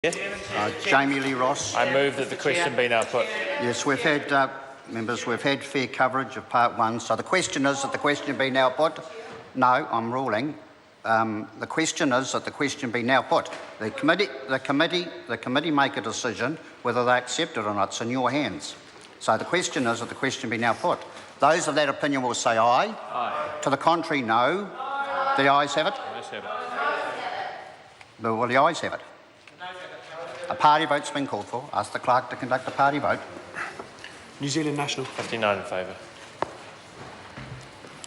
Jami-Lee Ross. I move that the question be now put. Yes, we've had, members, we've had fair coverage of part one. So the question is that the question be now put. No, I'm ruling. The question is that the question be now put. The committee make a decision whether they accept it or not. It's in your hands. So the question is that the question be now put. Those of that opinion will say aye. Aye. To the contrary, no. The ayes have it. Ayes have it. Well, the ayes have it. A party vote's been called for. Ask the clerk to conduct a party vote. New Zealand National. 59 in favour.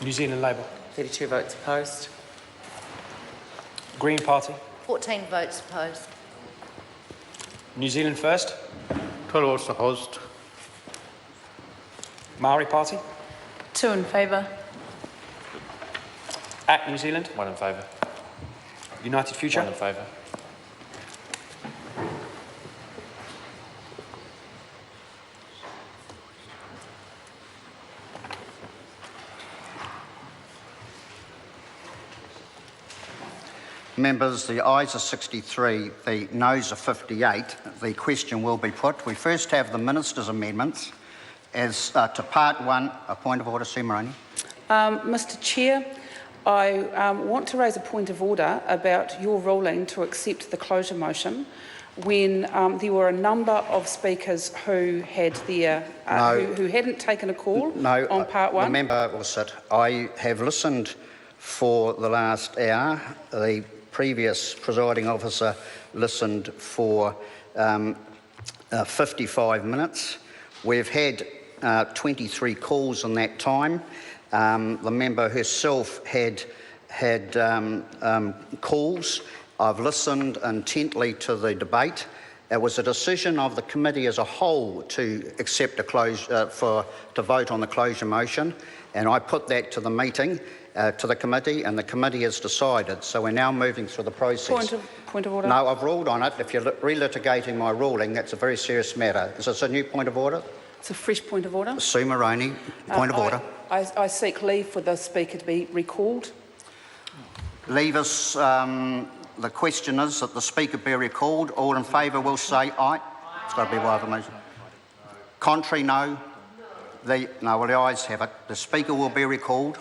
New Zealand Labour. 32 votes opposed. Green Party. 14 votes opposed. New Zealand First. 12 votes opposed. Maori Party. 2 in favour. At New Zealand. 1 in favour. United Future. 1 in favour. Members, the ayes are 63, the noes are 58. The question will be put. We first have the Minister's amendments as to part one. A point of order, Sue Moroney. Mr Chair, I want to raise a point of order about your ruling to accept the closure motion when there were a number of speakers who had their who hadn't taken a call on part one. The member will sit. I have listened for the last hour. The previous presiding officer listened for 55 minutes. We've had 23 calls in that time. The member herself had calls. I've listened intently to the debate. It was a decision of the committee as a whole to accept a to vote on the closure motion, and I put that to the meeting, to the committee, and the committee has decided. So we're now moving through the process. Point of order. No, I've ruled on it. If you're relitigating my ruling, that's a very serious matter. Is this a new point of order? It's a fresh point of order. Sue Moroney, point of order. I seek leave for the speaker to be recalled. Leave us. The question is that the speaker be recalled. All in favour will say aye. It's got to be by the motion. Contrary, no. Well, the ayes have it. The speaker will be recalled.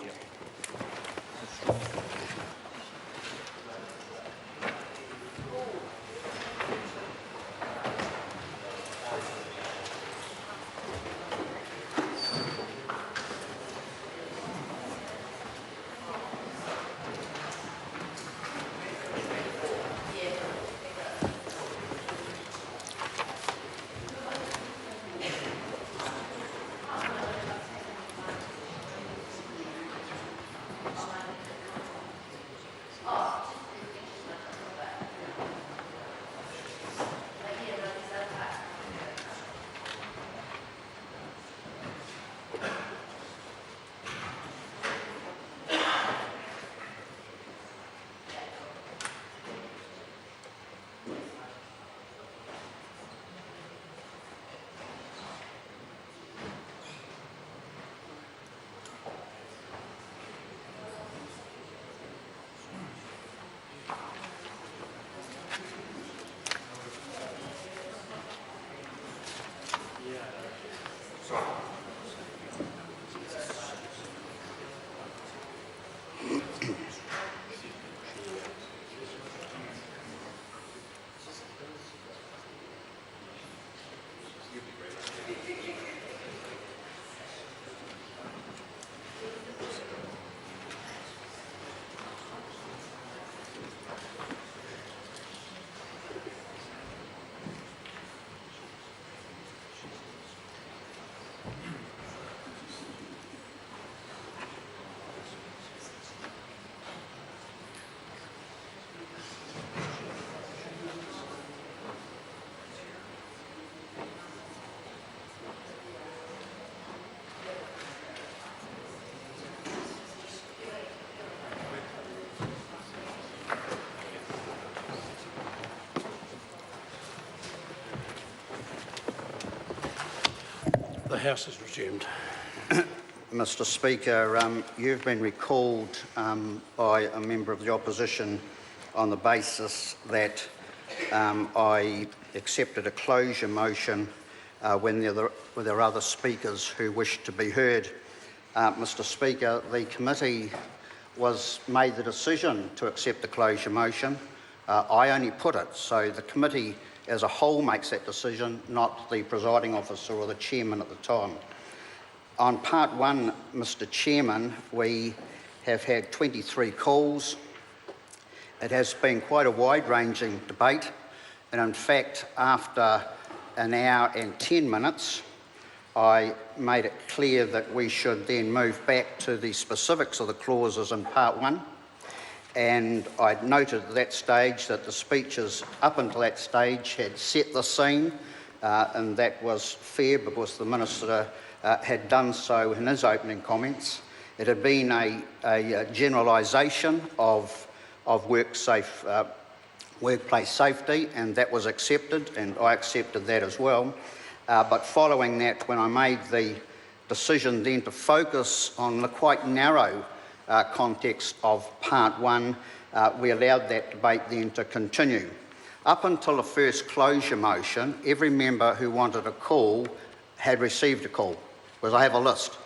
The House is resumed. Mr Speaker, you've been recalled by a member of the opposition on the basis that I accepted a closure motion when there were other speakers who wished to be heard. Mr Speaker, the committee made the decision to accept the closure motion. I only put it, so the committee as a whole makes that decision, not the presiding officer or the chairman at the time. On part one, Mr Chairman, we have had 23 calls. It has been quite a wide-ranging debate, and in fact, after an hour and 10 minutes, I made it clear that we should then move back to the specifics of the clauses in part one. And I noted at that stage that the speeches up until that stage had set the scene, and that was fair because the Minister had done so in his opening comments. It had been a generalisation of workplace safety, and that was accepted, and I accepted that as well. But following that, when I made the decision then to focus on the quite narrow context of part one, we allowed that debate then to continue. Up until the first closure motion, every member who wanted a call had received a call, because I have a list.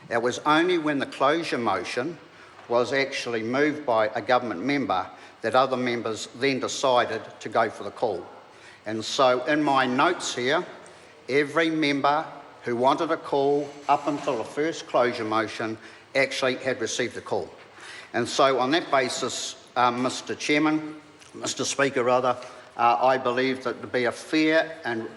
It was only when the closure motion was actually moved by a government member that other members then decided to go for the call. And so in my notes here, every member who wanted a call up until the first closure motion actually had received a call. And so on that basis, Mr Speaker, I believe that to be a fair and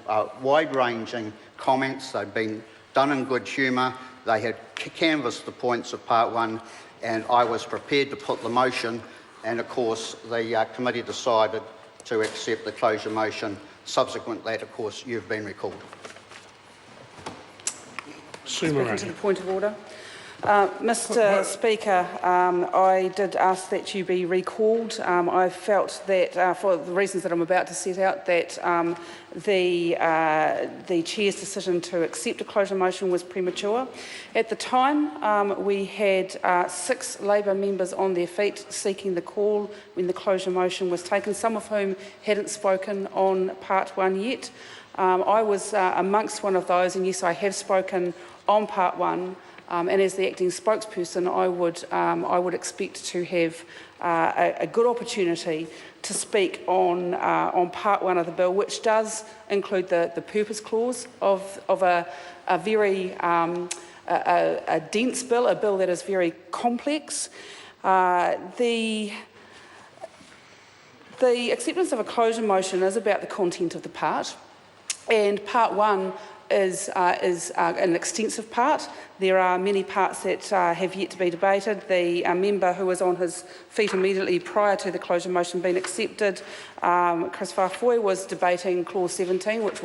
wide-ranging comments. They'd been done in good humour. They had canvassed the points of part one, and I was prepared to put the motion, and of course the committee decided to accept the closure motion. Subsequent to that, of course, you've been recalled. Speaking to the point of order. Mr Speaker, I did ask that you be recalled. I felt that, for the reasons that I'm about to set out, that the Chair's decision to accept a closure motion was premature. At the time, we had 6 Labour members on their feet seeking the call when the closure motion was taken, some of whom hadn't spoken on part one yet. I was amongst one of those, and yes, I have spoken on part one. And as the acting spokesperson, I would expect to have a good opportunity to speak on part one of the bill, which does include the purpose clause of a very a dense bill, a bill that is very complex. The acceptance of a closure motion is about the content of the part, and part one is an extensive part. There are many parts that have yet to be debated. The member who was on his feet immediately prior to the closure motion being accepted, Chris Farfoy, was debating clause 17, which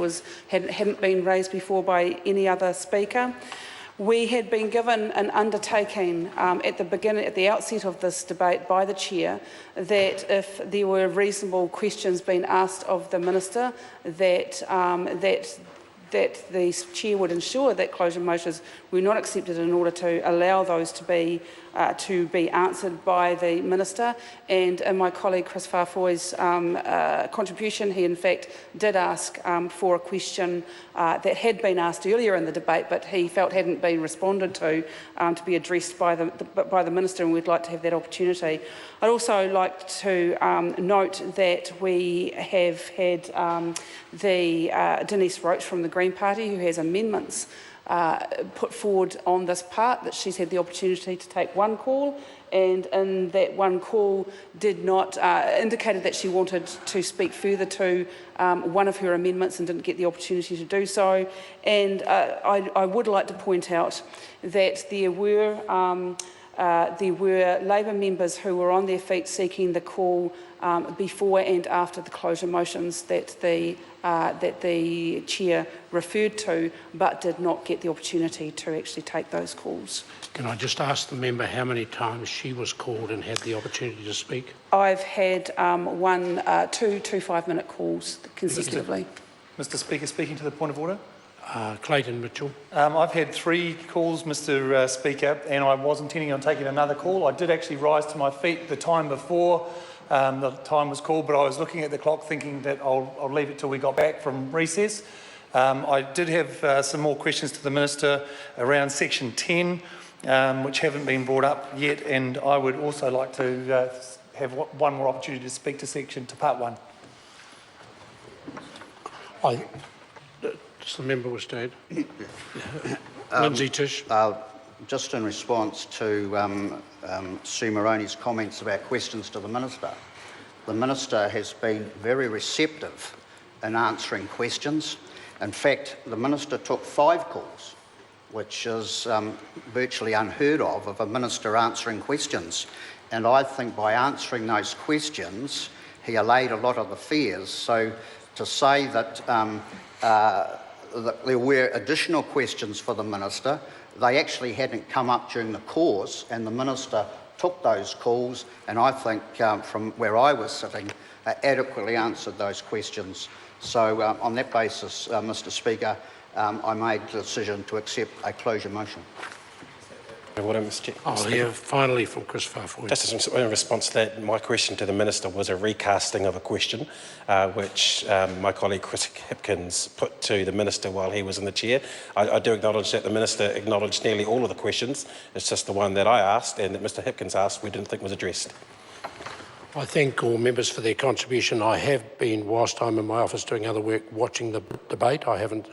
hadn't been raised before by any other speaker. We had been given an undertaking at the outset of this debate by the Chair that if there were reasonable questions being asked of the Minister, that the Chair would ensure that closure motions were not accepted in order to allow those to be answered by the Minister. And in my colleague Chris Farfoy's contribution, he in fact did ask for a question that had been asked earlier in the debate, but he felt hadn't been responded to be addressed by the Minister, and we'd like to have that opportunity. I'd also like to note that we have had Denise Roach from the Green Party, who has amendments put forward on this part, that she's had the opportunity to take one call, and in that one call did not indicated that she wanted to speak further to one of her amendments and didn't get the opportunity to do so. And I would like to point out that there were Labour members who were on their feet seeking the call before and after the closure motions that the Chair referred to, but did not get the opportunity to actually take those calls. Can I just ask the member how many times she was called and had the opportunity to speak? I've had two 5-minute calls consecutively. Mr Speaker, speaking to the point of order. Clayton Mitchell. I've had 3 calls, Mr Speaker, and I was intending on taking another call. I did actually rise to my feet the time before the time was called, but I was looking at the clock thinking that I'll leave it till we got back from recess. I did have some more questions to the Minister around section 10, which haven't been brought up yet, and I would also like to have one more opportunity to speak to part 1. Does the member wish to add? Lindsay Tish. Just in response to Sue Moroney's comments about questions to the Minister has been very receptive in answering questions. In fact, the Minister took 5 calls, which is virtually unheard of a Minister answering questions. And I think by answering those questions, he allayed a lot of the fears. So to say that there were additional questions for the Minister, they actually hadn't come up during the course, and the Minister took those calls, and I think from where I was sitting, adequately answered those questions. So on that basis, Mr Speaker, I made the decision to accept a closure motion. I'll hear finally from Chris Farfoy. Just in response to that, my question to the Minister was a recasting of a question which my colleague Chris Hipkins put to the Minister while he was in the chair. I do acknowledge that the Minister acknowledged nearly all of the questions. It's just the one that I asked and that Mr Hipkins asked we didn't think was addressed. I thank all members for their contribution. I have been, whilst I'm in my office doing other work, watching the debate. I haven't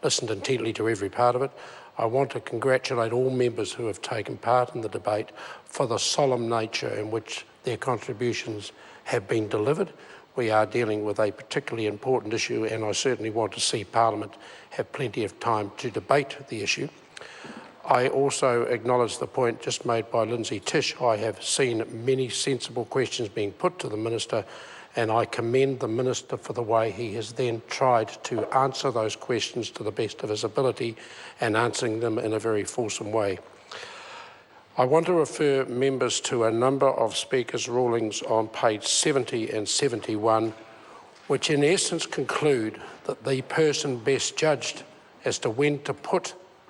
listened intently to every part of it. I want to congratulate all members who have taken part in the debate for the solemn nature in which their contributions have been delivered. We are dealing with a particularly important issue, and I certainly want to see Parliament have plenty of time to debate the issue. I also acknowledge the point just made by Lindsay Tish. I have seen many sensible questions being put to the Minister, and I commend the Minister for the way he has then tried to answer those questions to the best of his ability and answering them in a very fulsome way. I want to refer members to a number of Speaker's rulings on page 70 and 71, which in essence conclude that the person best judged as to when to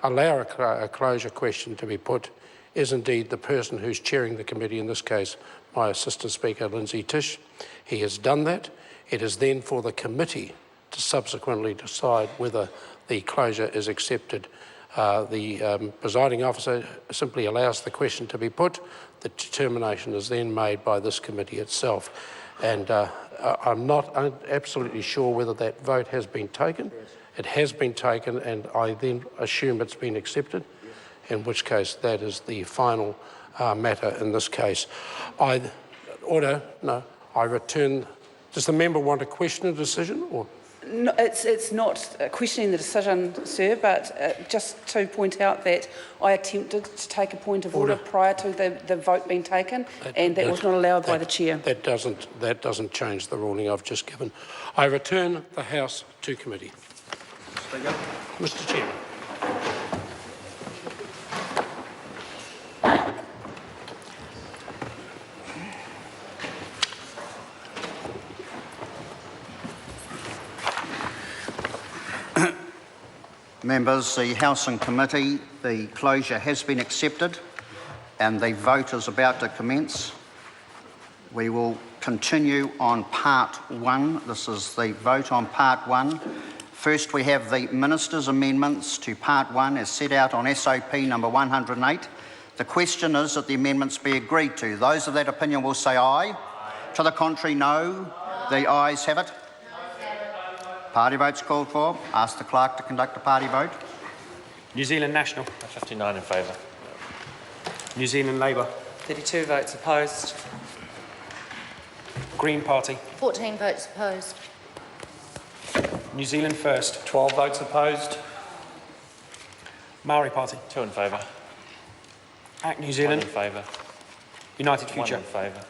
allow a closure question to be put is indeed the person who's chairing the committee, in this case my Assistant Speaker Lindsay Tish. He has done that. It is then for the committee to subsequently decide whether the closure is accepted. The presiding officer simply allows the question to be put. The determination is then made by this committee itself. And I'm not absolutely sure whether that vote has been taken. It has been taken, and I then assume it's been accepted, in which case that is the final matter in this case. I return. Does the member want to question a decision? Or? No, it's not questioning the decision, sir, but just to point out that I attempted to take a point of order prior to the vote being taken, and that was not allowed by the chair. That doesn't change the ruling I've just given. I return the House to committee. Mr. Chairman. Members, the House and Committee, the closure has been accepted and the vote is about to commence. We will continue on part 1. This is the vote on part 1. First, we have the Minister's amendments to part 1 as set out on SOP number 108. The question is that the amendments be agreed to. Those of that opinion will say aye. To the contrary, no. The ayes have it. Party votes called for. Ask the clerk to conduct a party vote. New Zealand National. 59 in favour. New Zealand Labour. 32 votes opposed. Green Party. 14 votes opposed. New Zealand First. 12 votes opposed. Maori Party. 2 in favour. Act New 1 Zealand. in favour. United 1 Future. in favour.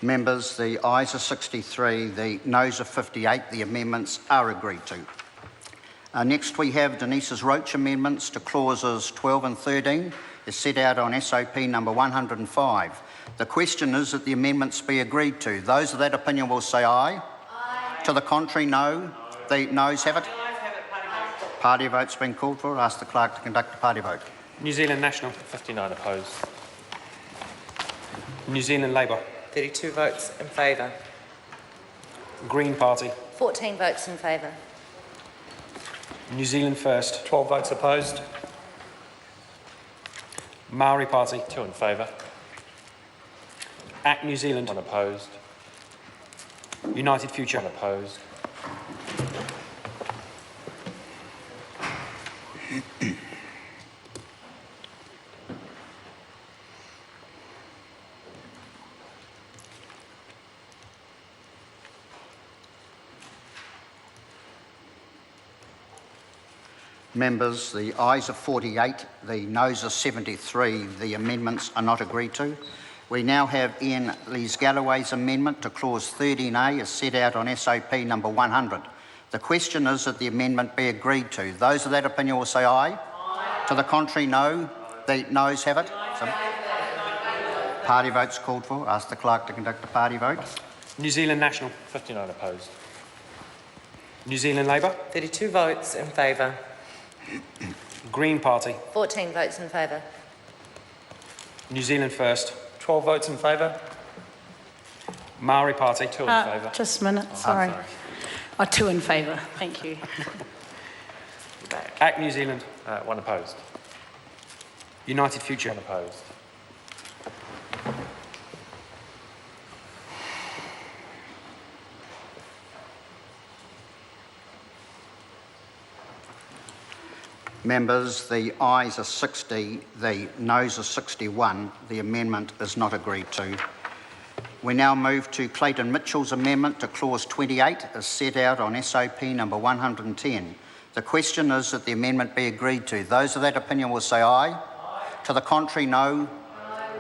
Members, the ayes are 63, the noes are 58. The amendments are agreed to. Next, we have Denise's Roach amendments to clauses 12 and 13 as set out on SOP number 105. The question is that the amendments be agreed to. Those of that opinion will say aye. Aye. To the contrary, no. The noes have it. Party vote's been called for. Ask the clerk to conduct a party vote. New Zealand National. 59 opposed. New Zealand Labour. 32 votes in favour. Green Party. 14 votes in favour. New Zealand First. 12 votes opposed. Maori Party. 2 in favour. Act New Zealand. 1 opposed. United Future. 1 opposed. Members, the ayes are 48, the noes are 73. The amendments are not agreed to. We now have Ian Lees-Galloway's amendment to clause 13A as set out on SOP number 100. The question is that the amendment be agreed to. Those of that opinion will say aye. Aye. To the contrary, no. The noes have it. Party vote's called for. Ask the clerk to conduct a party vote. New Zealand National. 59 opposed. New Zealand Labour. 32 votes in favour. Green Party. 14 votes in favour. New Zealand First. 12 votes in favour. Maori Party. 2 in favour. Just a minute, sorry. 2 in favour, thank you. Act New Zealand. 1 opposed. United Future. 1 opposed. Members, the ayes are 60, the noes are 61. The amendment is not agreed to. We now move to Clayton Mitchell's amendment to clause 28 as set out on SOP number 110. The question is that the amendment be agreed to. Those of that opinion will say aye. Aye. To the contrary, no.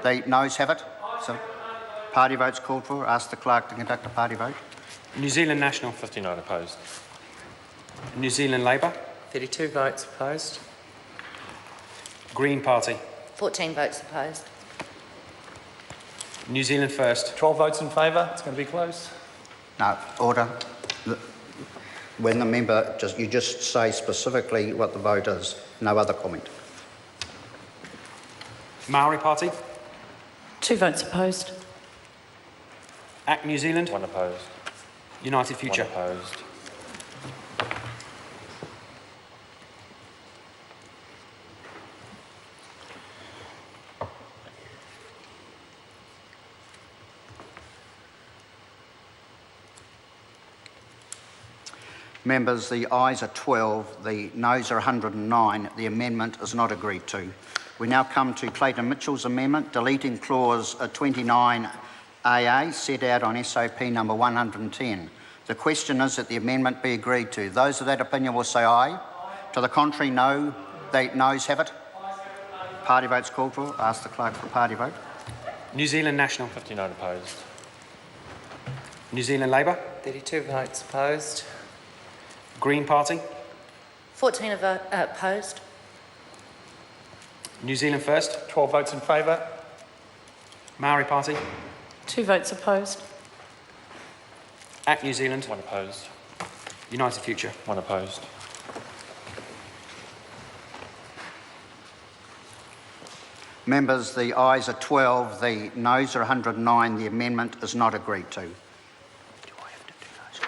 The noes have it. So, party vote's called for. Ask the clerk to conduct a party vote. New Zealand National. 59 opposed. New Zealand Labour. 32 votes opposed. Green Party. 14 votes opposed. New Zealand First. 12 votes in favour. It's going to be close. No, order. When the member, you just say specifically what the vote is. No other comment. Maori Party. 2 votes opposed. Act New Zealand. 1 opposed. United 1 Future. opposed. Members, the ayes are 12, the noes are 109. The amendment is not agreed to. We now come to Clayton Mitchell's amendment, deleting clause 29AA set out on SOP number 110. The question is that the amendment be agreed to. Those of that opinion will say aye. Aye. To the contrary, no. The noes have it. Party vote's called for. Ask the clerk for a party vote. New Zealand National. 59 opposed. New Zealand Labour. 32 votes opposed. Green Party. 14 opposed. New Zealand First. 12 votes in favour. Maori Party. 2 votes opposed. Act New Zealand. 1 opposed. United Future. 1 opposed. Members, the ayes are 12, the noes are 109. The amendment is not agreed to. Do I have to do those?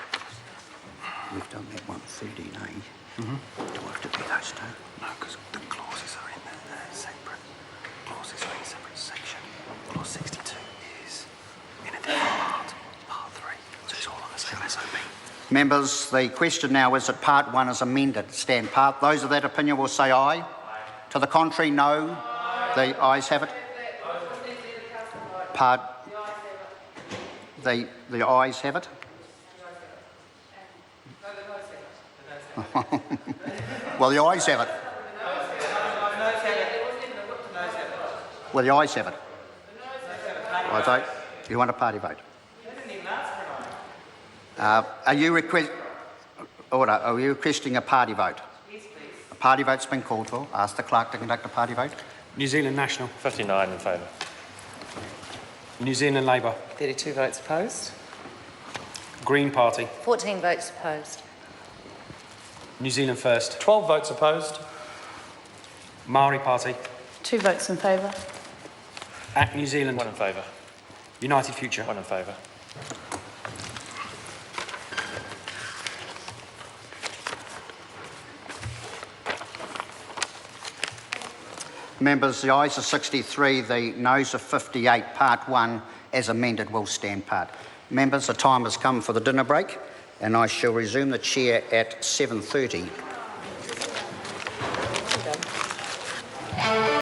We've done that one, 13A. Do I have to do those two? No, because the clauses are in the separate. Clauses are in a separate section. Clause 62 is in a different part, part 3. So it's all on the same SOP. Members, the question now is that part 1 is amended. Stand part. Those of that opinion will say aye. Aye. To the contrary, no. The ayes have it. Part. The ayes have it. Well, the ayes have it. Well, the ayes have it. I vote. You want a party vote? Are you requesting a party vote? Yes, please. A party vote's been called for. Ask the clerk to conduct a party vote. New Zealand National. 59 in favour. New Zealand Labour. 32 votes opposed. Green Party. 14 votes opposed. New Zealand First. 12 votes opposed. Maori Party. 2 votes in favour. ACT New Zealand. 1 in favour. United Future. 1 in favour. Members, the ayes are 63, the noes are 58. Part 1, as amended, will stand part. Members, the time has come for the dinner break, and I shall resume the chair at 7:30.